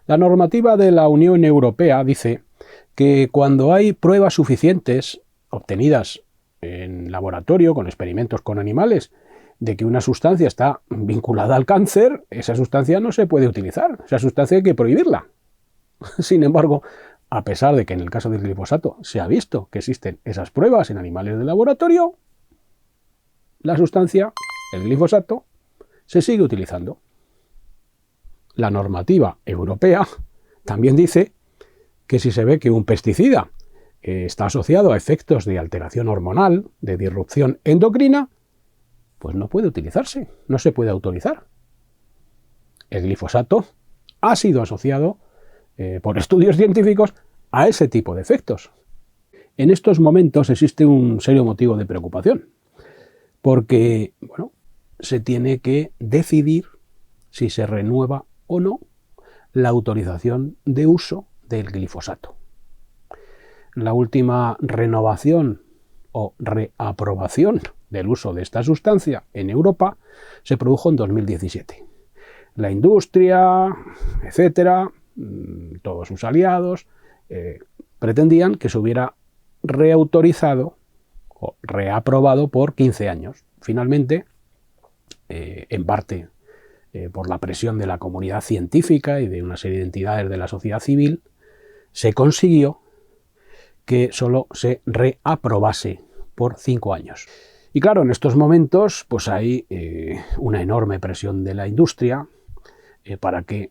La normativa de la Unión Europea dice que cuando hay pruebas suficientes obtenidas en laboratorio con experimentos con animales de que una sustancia está vinculada al cáncer, esa sustancia no se puede utilizar, esa sustancia hay que prohibirla. Sin embargo, a pesar de que en el caso del glifosato se ha visto que existen esas pruebas en animales de laboratorio, la sustancia, el glifosato, se sigue utilizando. La normativa europea también dice que si se ve que un pesticida está asociado a efectos de alteración hormonal, de disrupción endocrina, pues no puede utilizarse, no se puede autorizar. El glifosato ha sido asociado por estudios científicos a ese tipo de efectos. En estos momentos existe un serio motivo de preocupación, porque bueno, se tiene que decidir si se renueva o no la autorización de uso del glifosato. La última renovación o reaprobación del uso de esta sustancia en Europa se produjo en 2017. La industria, etcétera, todos sus aliados, pretendían que se hubiera reautorizado o reaprobado por 15 años. Finalmente, en parte por la presión de la comunidad científica y de una serie de entidades de la sociedad civil, se consiguió que solo se reaprobase por 5 años. Y claro, en estos momentos pues hay una enorme presión de la industria para que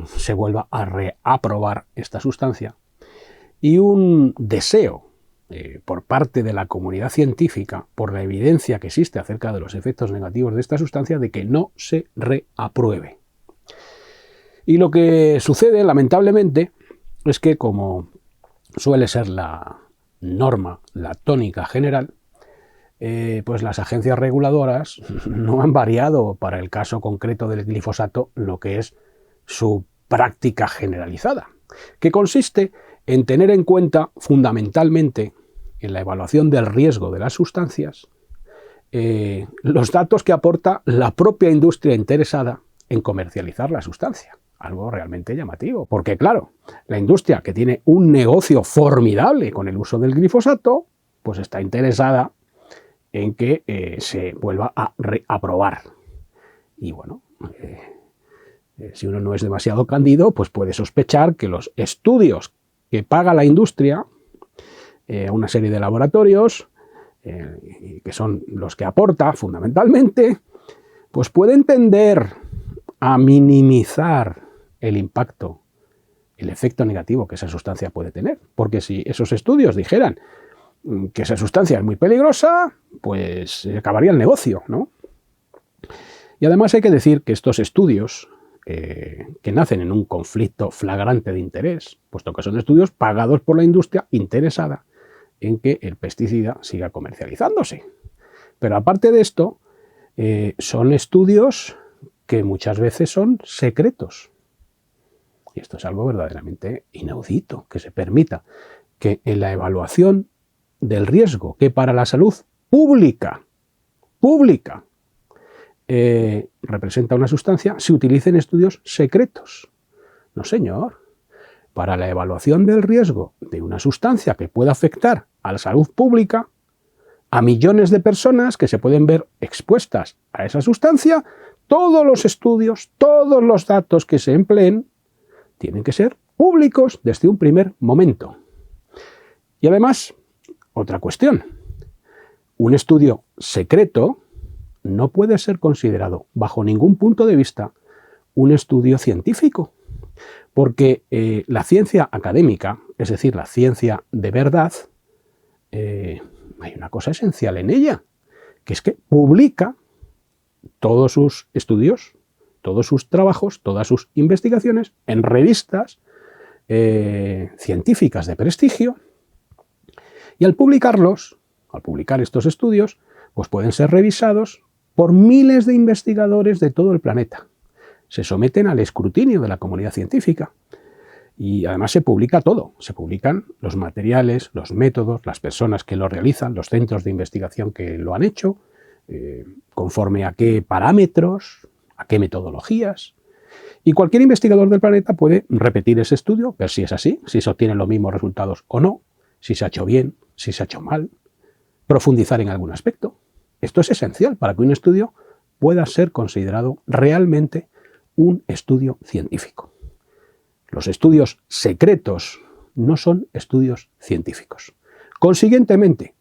se vuelva a reaprobar esta sustancia y un deseo por parte de la comunidad científica, por la evidencia que existe acerca de los efectos negativos de esta sustancia, de que no se reapruebe. Y lo que sucede, lamentablemente, es que como suele ser la norma, la tónica general, pues las agencias reguladoras no han variado para el caso concreto del glifosato lo que es su práctica generalizada, que consiste en tener en cuenta fundamentalmente en la evaluación del riesgo de las sustancias los datos que aporta la propia industria interesada en comercializar la sustancia. Algo realmente llamativo, porque claro, la industria que tiene un negocio formidable con el uso del glifosato, pues está interesada en que se vuelva a reaprobar. Y bueno, si uno no es demasiado cándido, pues puede sospechar que los estudios que paga la industria a una serie de laboratorios, que son los que aporta fundamentalmente, pues pueden tender a minimizar el impacto, el efecto negativo que esa sustancia puede tener. Porque si esos estudios dijeran que esa sustancia es muy peligrosa, pues acabaría el negocio, ¿no? Y además hay que decir que estos estudios que nacen en un conflicto flagrante de interés, puesto que son estudios pagados por la industria interesada en que el pesticida siga comercializándose. Pero aparte de esto, son estudios que muchas veces son secretos. Y esto es algo verdaderamente inaudito, que se permita que en la evaluación del riesgo que para la salud pública representa una sustancia, se utilicen estudios secretos. No, señor. Para la evaluación del riesgo de una sustancia que pueda afectar a la salud pública, a millones de personas que se pueden ver expuestas a esa sustancia, todos los estudios, todos los datos que se empleen, tienen que ser públicos desde un primer momento. Y además, otra cuestión. Un estudio secreto no puede ser considerado bajo ningún punto de vista un estudio científico, porque la ciencia académica, es decir, la ciencia de verdad, hay una cosa esencial en ella, que es que publica todos sus estudios, todos sus trabajos, todas sus investigaciones en revistas científicas de prestigio, y al publicar estos estudios, pues pueden ser revisados por miles de investigadores de todo el planeta. Se someten al escrutinio de la comunidad científica y además se publica todo. Se publican los materiales, los métodos, las personas que lo realizan, los centros de investigación que lo han hecho, conforme a qué parámetros, a qué metodologías. Y cualquier investigador del planeta puede repetir ese estudio, ver si es así, si se obtienen los mismos resultados o no, si se ha hecho bien, si se ha hecho mal, profundizar en algún aspecto. Esto es esencial para que un estudio pueda ser considerado realmente un estudio científico. Los estudios secretos no son estudios científicos. Consiguientemente,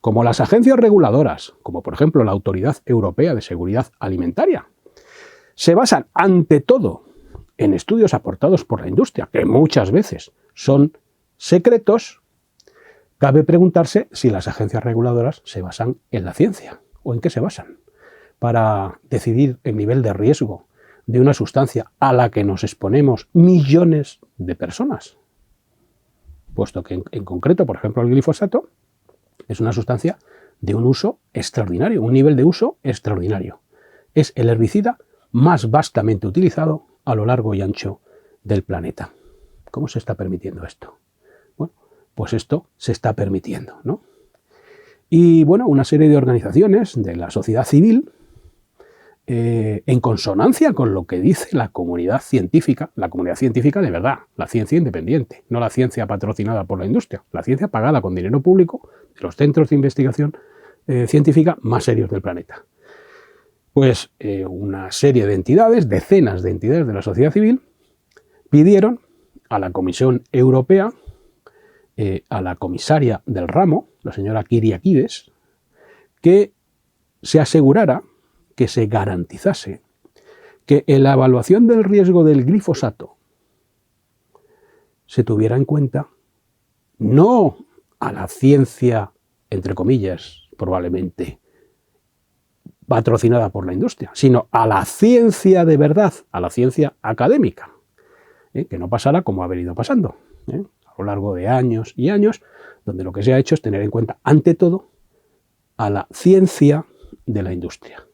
como las agencias reguladoras, como por ejemplo la Autoridad Europea de Seguridad Alimentaria, se basan ante todo en estudios aportados por la industria, que muchas veces son secretos, cabe preguntarse si las agencias reguladoras se basan en la ciencia o en qué se basan para decidir el nivel de riesgo de una sustancia a la que nos exponemos millones de personas. Puesto que en concreto, por ejemplo, el glifosato es una sustancia de un uso extraordinario, un nivel de uso extraordinario. Es el herbicida más vastamente utilizado a lo largo y ancho del planeta. ¿Cómo se está permitiendo esto? Bueno, pues esto se está permitiendo, ¿no? Y bueno, una serie de organizaciones de la sociedad civil, en consonancia con lo que dice la comunidad científica de verdad, la ciencia independiente, no la ciencia patrocinada por la industria, la ciencia pagada con dinero público de los centros de investigación científica más serios del planeta. Pues una serie de entidades, decenas de entidades de la sociedad civil, pidieron a la Comisión Europea, a la comisaria del ramo, la señora Kyriakides, que se asegurara, que se garantizase que en la evaluación del riesgo del glifosato se tuviera en cuenta no a la ciencia, entre comillas, probablemente, patrocinada por la industria, sino a la ciencia de verdad, a la ciencia académica, que no pasara como ha venido pasando, a lo largo de años y años, donde lo que se ha hecho es tener en cuenta, ante todo, a la ciencia de la industria.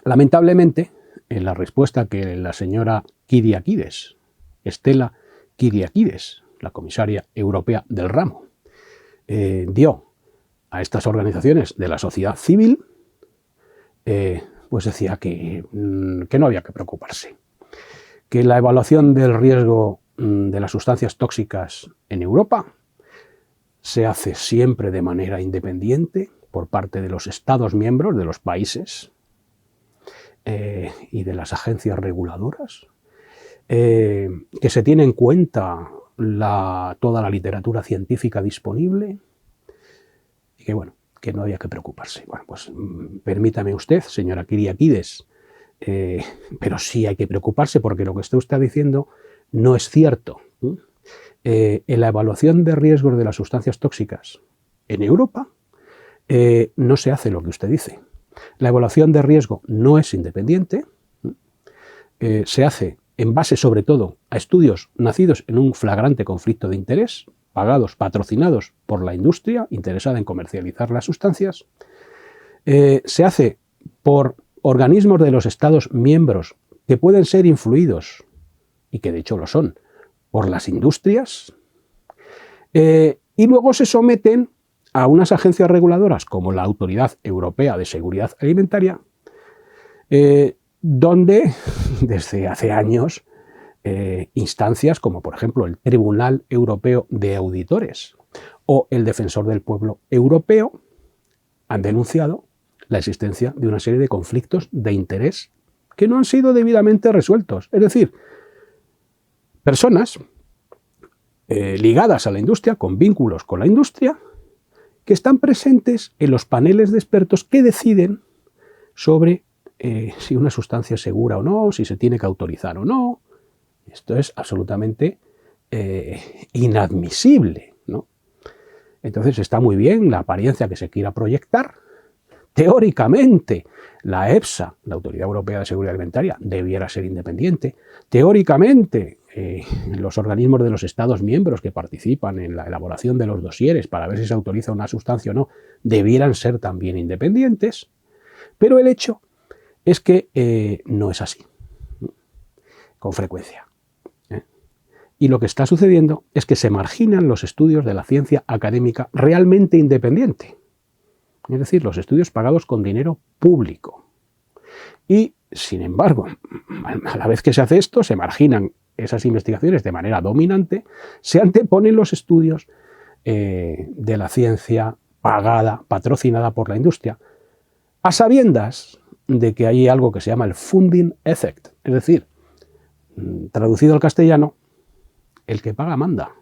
Lamentablemente, en la respuesta que la señora Kyriakides, Stella Kyriakides, la comisaria europea del ramo, dio a estas organizaciones de la sociedad civil, pues decía que no había que preocuparse, que la evaluación del riesgo de las sustancias tóxicas en Europa se hace siempre de manera independiente por parte de los Estados miembros, de los países y de las agencias reguladoras, que se tiene en cuenta toda la literatura científica disponible y que, bueno, que no había que preocuparse. Bueno, pues permítame usted, señora Kyriakides, pero sí hay que preocuparse porque lo que usted está diciendo no es cierto. En la evaluación de riesgos de las sustancias tóxicas en Europa no se hace lo que usted dice. La evaluación de riesgo no es independiente, se hace en base sobre todo a estudios nacidos en un flagrante conflicto de interés, pagados, patrocinados por la industria interesada en comercializar las sustancias, se hace por organismos de los Estados miembros que pueden ser influidos, y que de hecho lo son, por las industrias, y luego se someten a unas agencias reguladoras como la Autoridad Europea de Seguridad Alimentaria, donde desde hace años instancias como por ejemplo el Tribunal Europeo de Auditores o el Defensor del Pueblo Europeo han denunciado la existencia de una serie de conflictos de interés que no han sido debidamente resueltos. Es decir, personas ligadas a la industria, con vínculos con la industria, que están presentes en los paneles de expertos que deciden sobre si una sustancia es segura o no, si se tiene que autorizar o no. Esto es absolutamente inadmisible, ¿no? Entonces está muy bien la apariencia que se quiera proyectar. Teóricamente, la EFSA, la Autoridad Europea de Seguridad Alimentaria, debiera ser independiente. Teóricamente, los organismos de los Estados miembros que participan en la elaboración de los dosieres para ver si se autoriza una sustancia o no, debieran ser también independientes. Pero el hecho es que no es así, con frecuencia. Y lo que está sucediendo es que se marginan los estudios de la ciencia académica realmente independiente. Es decir, los estudios pagados con dinero público. Y Sin embargo, a la vez que se hace esto, se marginan esas investigaciones de manera dominante, se anteponen los estudios de la ciencia pagada, patrocinada por la industria, a sabiendas de que hay algo que se llama el funding effect, es decir, traducido al castellano, el que paga manda.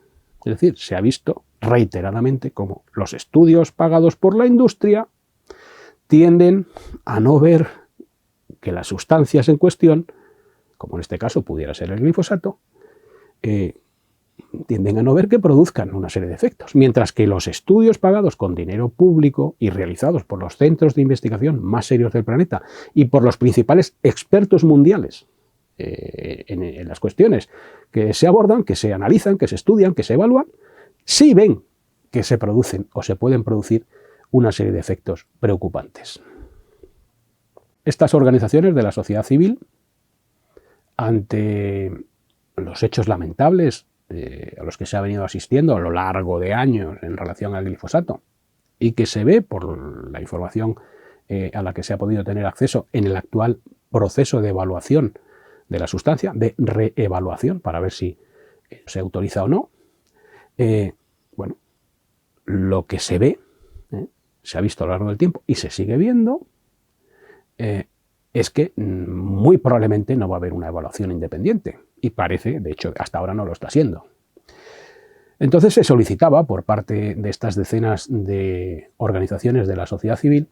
Es decir, se ha visto reiteradamente cómo los estudios pagados por la industria tienden a no ver que las sustancias en cuestión, como en este caso pudiera ser el glifosato, tienden a no ver que produzcan una serie de efectos, mientras que los estudios pagados con dinero público y realizados por los centros de investigación más serios del planeta y por los principales expertos mundiales en las cuestiones que se abordan, que se analizan, que se estudian, que se evalúan, sí ven que se producen o se pueden producir una serie de efectos preocupantes. Estas organizaciones de la sociedad civil, ante los hechos lamentables a los que se ha venido asistiendo a lo largo de años en relación al glifosato y que se ve por la información a la que se ha podido tener acceso en el actual proceso de evaluación de la sustancia, de reevaluación para ver si se autoriza o no, bueno, lo que se ve, se ha visto a lo largo del tiempo y se sigue viendo, es que muy probablemente no va a haber una evaluación independiente. Y parece, de hecho, hasta ahora no lo está siendo. Entonces se solicitaba por parte de estas decenas de organizaciones de la sociedad civil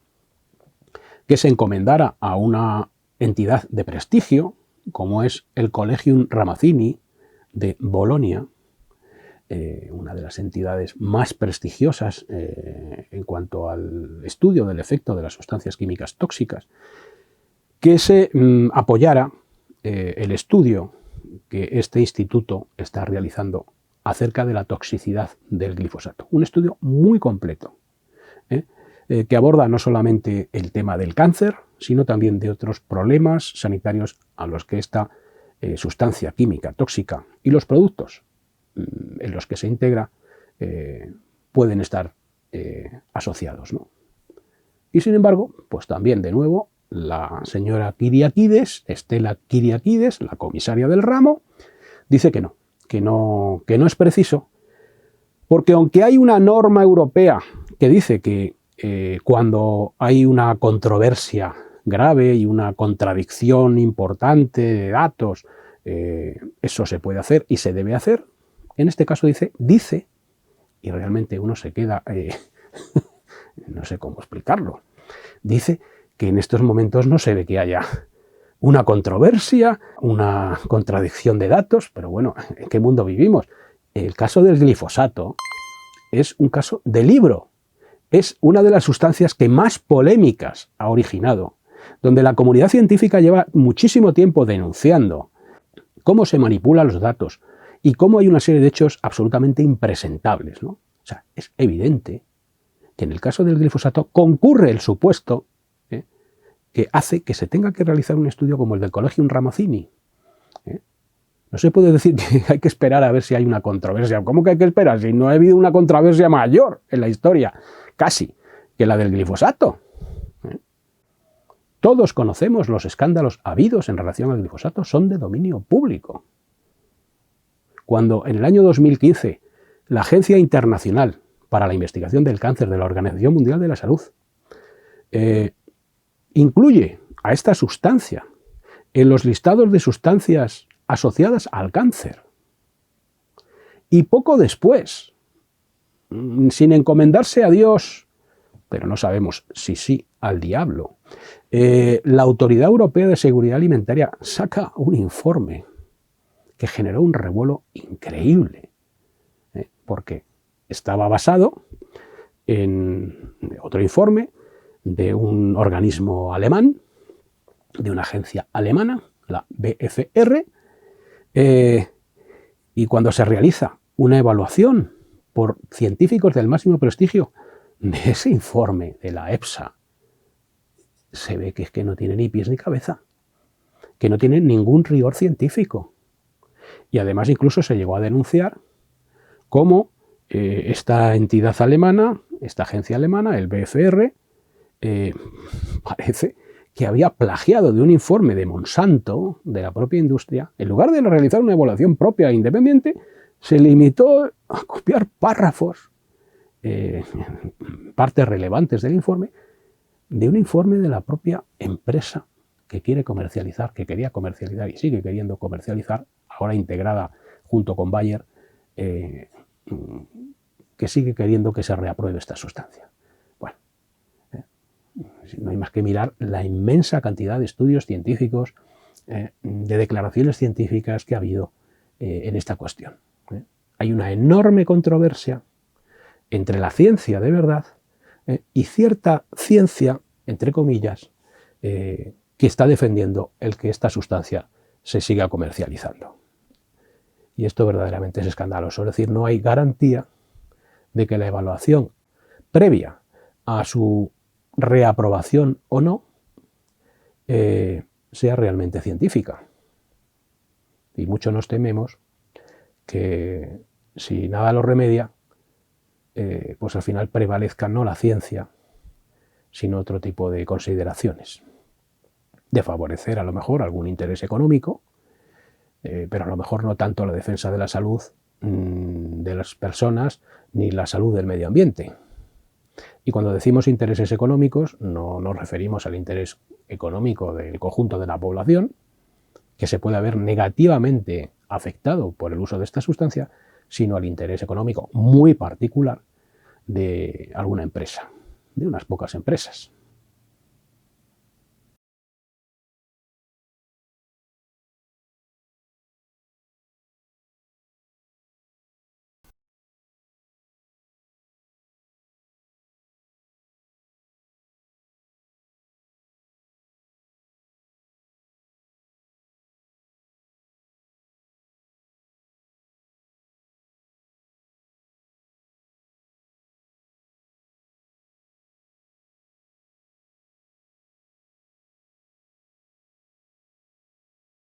que se encomendara a una entidad de prestigio, como es el Collegium Ramazzini de Bolonia, una de las entidades más prestigiosas en cuanto al estudio del efecto de las sustancias químicas tóxicas, que se apoyara el estudio que este instituto está realizando acerca de la toxicidad del glifosato. Un estudio muy completo, que aborda no solamente el tema del cáncer, sino también de otros problemas sanitarios a los que esta sustancia química tóxica y los productos en los que se integra pueden estar asociados, ¿no? Y sin embargo, pues también de nuevo la señora Kyriakides, Estela Kyriakides, la comisaria del ramo, dice que no es preciso, porque aunque hay una norma europea que dice que cuando hay una controversia grave y una contradicción importante de datos, eso se puede hacer y se debe hacer, en este caso dice, y realmente uno se queda, no sé cómo explicarlo, dice que en estos momentos no se ve que haya una controversia, una contradicción de datos, pero bueno, ¿en qué mundo vivimos? El caso del glifosato es un caso de libro, es una de las sustancias que más polémicas ha originado, donde la comunidad científica lleva muchísimo tiempo denunciando cómo se manipulan los datos y cómo hay una serie de hechos absolutamente impresentables, ¿no? O sea, es evidente que en el caso del glifosato concurre el supuesto que hace que se tenga que realizar un estudio como el del Collegium Ramazzini. No se puede decir que hay que esperar a ver si hay una controversia. ¿Cómo que hay que esperar? Si no ha habido una controversia mayor en la historia, casi, que la del glifosato. Todos conocemos los escándalos habidos en relación al glifosato, son de dominio público. Cuando en el año 2015 la Agencia Internacional para la Investigación del Cáncer de la Organización Mundial de la Salud incluye a esta sustancia en los listados de sustancias asociadas al cáncer. Y poco después, sin encomendarse a Dios, pero no sabemos si sí al diablo, la Autoridad Europea de Seguridad Alimentaria saca un informe que generó un revuelo increíble, porque estaba basado en otro informe de un organismo alemán, de una agencia alemana, la BfR, y cuando se realiza una evaluación por científicos del máximo prestigio de ese informe de la EFSA, se ve que es que no tiene ni pies ni cabeza, que no tiene ningún rigor científico. Y además incluso se llegó a denunciar cómo esta entidad alemana, esta agencia alemana, el BfR, parece que había plagiado de un informe de Monsanto, de la propia industria, en lugar de realizar una evaluación propia e independiente, se limitó a copiar párrafos, partes relevantes del informe, de un informe de la propia empresa que quiere comercializar, que quería comercializar y sigue queriendo comercializar, ahora integrada junto con Bayer, que sigue queriendo que se reapruebe esta sustancia. Bueno, no hay más que mirar la inmensa cantidad de estudios científicos, de declaraciones científicas que ha habido en esta cuestión. Hay una enorme controversia entre la ciencia de verdad y cierta ciencia, entre comillas, que está defendiendo el que esta sustancia se siga comercializando. Y esto verdaderamente es escandaloso. Es decir, no hay garantía de que la evaluación previa a su reaprobación o no sea realmente científica. Y mucho nos tememos que si nada lo remedia, pues al final prevalezca no la ciencia, sino otro tipo de consideraciones, de favorecer a lo mejor algún interés económico, pero a lo mejor no tanto la defensa de la salud de las personas ni la salud del medio ambiente. Y cuando decimos intereses económicos, no nos referimos al interés económico del conjunto de la población, que se puede ver negativamente afectado por el uso de esta sustancia, sino al interés económico muy particular de alguna empresa, de unas pocas empresas.